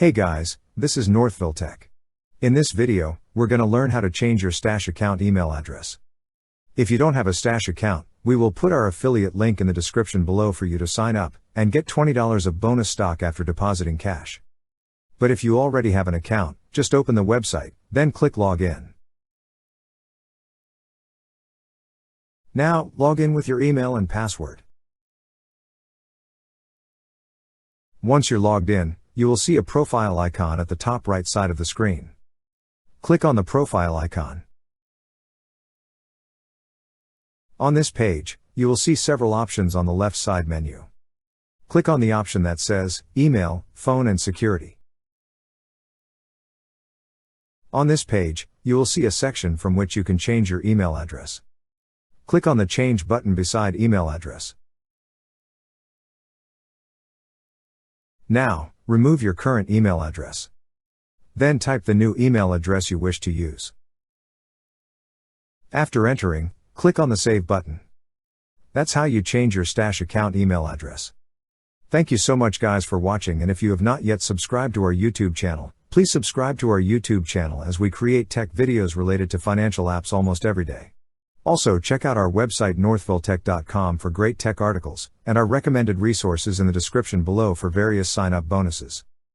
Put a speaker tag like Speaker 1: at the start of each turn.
Speaker 1: Hey guys, this is Northville Tech. In this video, we're going to learn how to change your Stash account email address. If you don't have a Stash account, we will put our affiliate link in the description below for you to sign up and get $20 of bonus stock after depositing cash. But if you already have an account, just open the website, then click Login. Now, log in with your email and password. Once you're logged in, you will see a profile icon at the top right side of the screen. Click on the profile icon. On this page, you will see several options on the left side menu. Click on the option that says Email, Phone and Security. On this page, you will see a section from which you can change your email address. Click on the Change button beside email address. Now, remove your current email address. Then type the new email address you wish to use. After entering, click on the Save button. That's how you change your Stash account email address. Thank you so much guys for watching, and if you have not yet subscribed to our YouTube channel, please subscribe to our YouTube channel as we create tech videos related to financial apps almost every day. Also check out our website northvilletech.com for great tech articles, and our recommended resources in the description below for various sign-up bonuses.